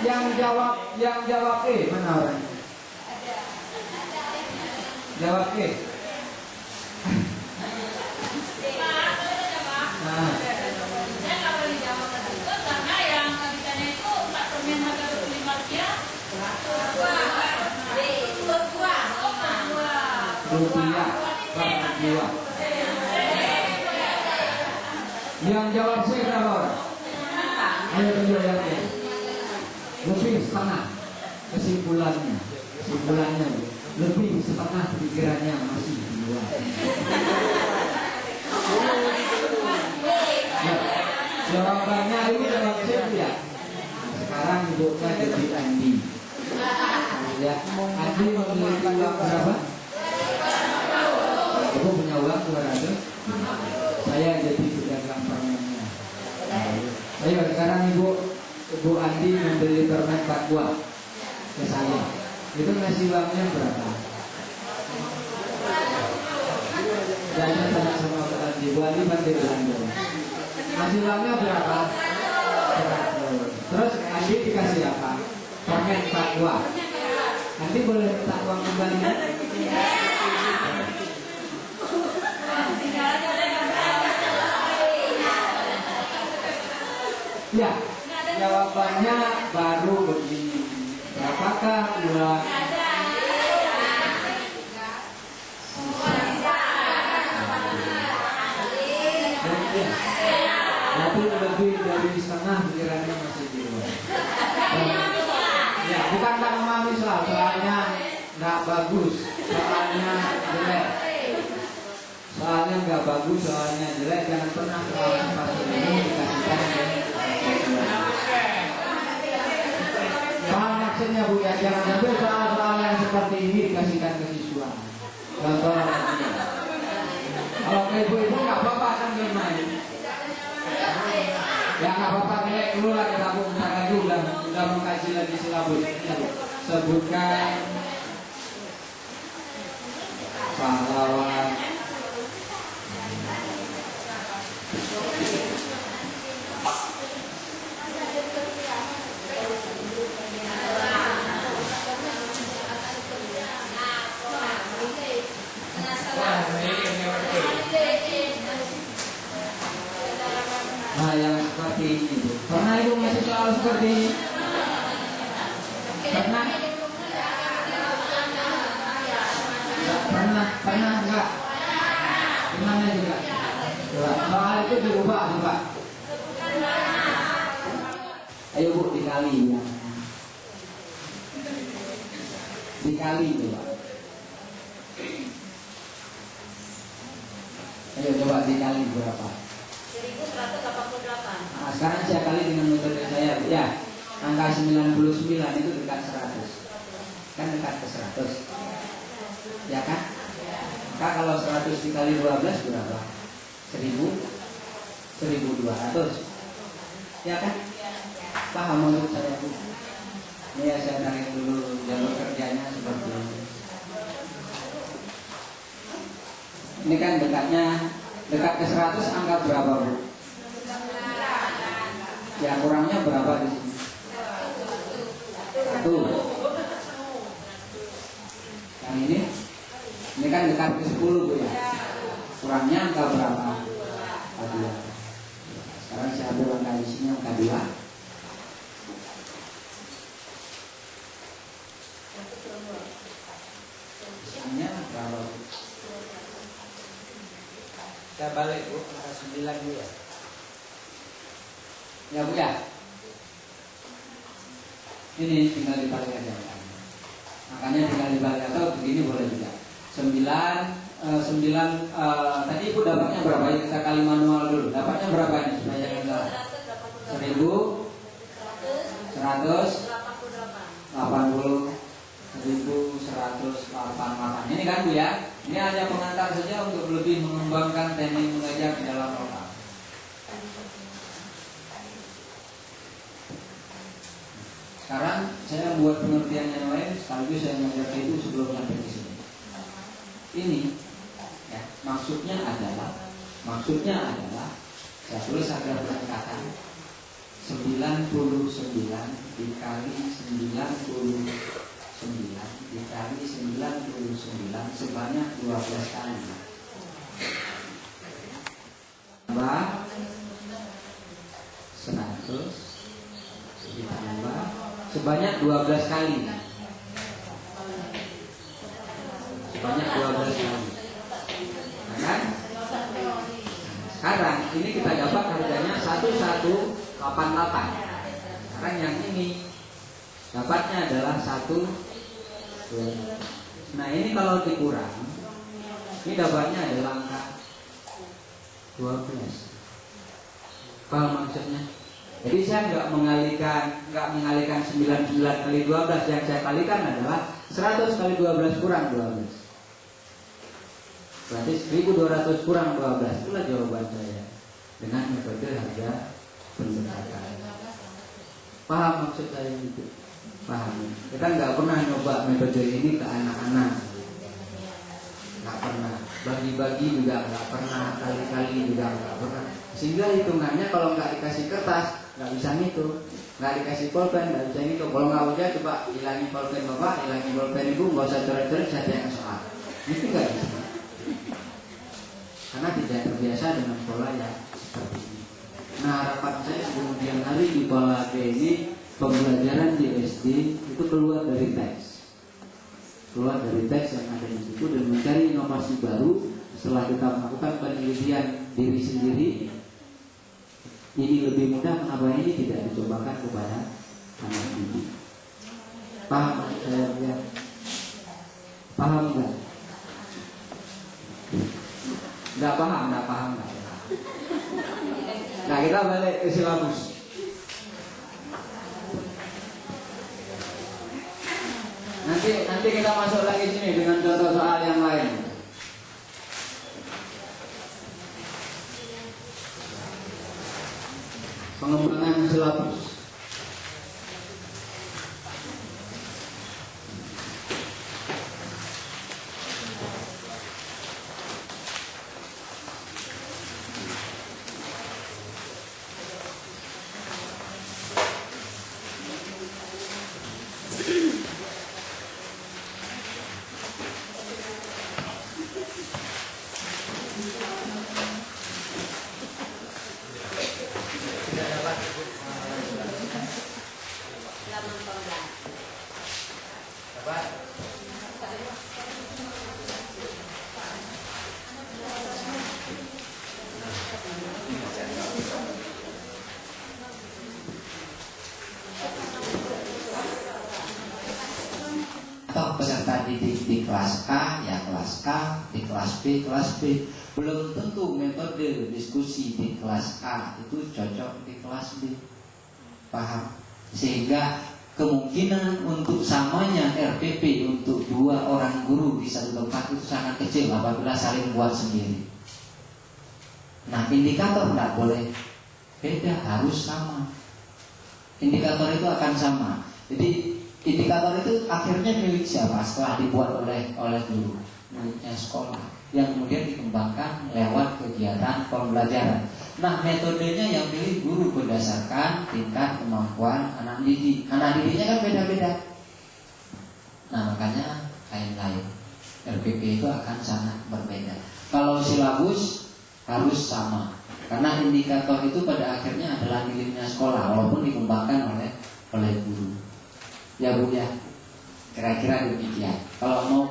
Yang jawab E mana orangnya? Jawab E. Nah. Rupiah per dua. Yang jawab C berapa orang? Ayo tunjuk yang E. Lebih setengah. Kesimpulannya lebih setengah pikirannya masih di luar. Jawabannya ini jawab C ya. Sekarang ibunya jadi Andi. Ya, Andi memiliki uang berapa? Ibu punya uang 200. Saya jadi pedagang permennya. Ayo sekarang Ibu Andi membeli permen 4 buah ke saya. Itu ngasih uangnya berapa? Jangan tanya sama Pak Andi. Ibu Andi pasti belanja. Ngasih uangnya berapa? 100. Terus Andi dikasih apa? Permen 4 buah. Nanti boleh minta uang kembali. Ya, jawabannya baru begini. Berapakah uang? Tapi lebih dari setengah pikirannya masih di luar. Ya, bukan tak memahami soalnya nggak bagus, soalnya jelek. Soalnya nggak bagus, soalnya jelek. Jangan pernah soal seperti ini dikasihkan ke. Paham maksudnya Bu ya? Jangan sampai soal-soal yang seperti ini dikasihkan ke siswa. Contoh ini. Kalau ke ibu-ibu nggak apa-apa kan main. Ya nggak apa-apa kayak keluar kita Bu, bentar lagi udah mengkaji lagi silabus. Sebutkan pahlawan nah yang seperti ini. Pernah Ibu ngasih soal seperti ini? Pernah? Pernah enggak? Gimana juga? Soal itu dirubah juga. Ayo Bu dikali ya. Dikali coba. Ayo coba dikali berapa? 1188. Nah, sekarang saya kali dengan metode saya ya. Angka 99 itu dekat 100. Kan dekat ke 100. Ya kan? Maka kalau 100 dikali 12 berapa? 1200. Ya kan? Paham menurut saya Bu? Ini ya saya tarik dulu jalur kerjanya seperti ini. Ini kan dekat ke 100 angka berapa Bu? Ya kurangnya berapa di sini? 1. Yang ini kan dekat ke 10 Bu ya. Kurangnya angka berapa? Angka 2. Sekarang saya ambil angka di sini angka 2. Isinya berapa Bu? Saya balik Bu, angka 9 Bu ya. Ya Bu ya. Ini tinggal dibalik aja. Makanya tinggal dibalik atau begini boleh juga. 9 tadi Ibu dapatnya berapa? Ya kita kali manual dulu. Dapatnya berapa ini supaya jangan salah? 1188. Ini kan Bu ya. Ini hanya pengantar saja untuk lebih mengembangkan teknik mengajar di dalam lokal. Sekarang saya buat pengertian yang lain sekaligus saya mengajar itu sebelum sampai di sini. Ini ya, maksudnya adalah saya tulis agar berangkatan 99 dikali 99 dikali 99 sebanyak 12 kali. Tambah 100 ditambah sebanyak 12 kali. Sebanyak 12 kali. Nah, kan? Sekarang ini kita dapat harganya 1188. Sekarang yang ini dapatnya adalah 1. Nah, ini kalau dikurang, ini dapatnya adalah angka 12. Paham maksudnya? Jadi saya nggak mengalihkan 99 kali 12. Yang saya kalikan adalah 100 kali 12 kurang 12. Berarti 1200 kurang 12. Itulah jawaban saya dengan metode harga pendekatan. Paham maksud saya itu? Paham. Kita nggak pernah nyoba metode ini ke anak-anak. Nggak pernah. Bagi-bagi juga nggak pernah. Kali-kali juga nggak pernah. Sehingga hitungannya kalau nggak dikasih kertas nggak bisa ngitung, nggak dikasih pulpen nggak bisa ngitung. Kalau nggak udah coba hilangin pulpen bapak, hilangin pulpen ibu, nggak usah coret-coret, saya tanya soal. Itu nggak bisa. Karena tidak terbiasa dengan pola yang seperti ini. Nah, harapan saya kemudian hari di pola B ini pembelajaran di SD itu keluar dari teks yang ada di situ dan mencari inovasi baru setelah kita melakukan penelitian diri sendiri. Ini lebih mudah, kenapa ini tidak dicobakan kepada anak didik? Paham saya ya? Paham nggak? Nggak paham. Nah, kita balik ke silabus. Nanti kita masuk lagi sini dengan contoh soal yang lain. Pengembangan silabus. Peserta didik di kelas A ya kelas A, di kelas B kelas B. Belum tentu metode diskusi di kelas A itu cocok di kelas B. Paham? Sehingga kemungkinan untuk samanya RPP untuk 2 orang guru di satu tempat itu sangat kecil apabila saling buat sendiri. Nah, indikator tidak boleh beda, harus sama. Indikator itu akan sama. Jadi indikator itu akhirnya milik siapa setelah dibuat oleh guru? Miliknya sekolah yang kemudian dikembangkan lewat kegiatan pembelajaran. Nah, metodenya yang pilih guru berdasarkan tingkat kemampuan anak didik. Anak didiknya kan beda-beda. Nah, makanya lain-lain. RPP itu akan sangat berbeda. Kalau silabus harus sama. Karena indikator itu pada akhirnya adalah miliknya sekolah walaupun dikembangkan oleh guru. Ya Bu ya, kira-kira demikian. Kalau mau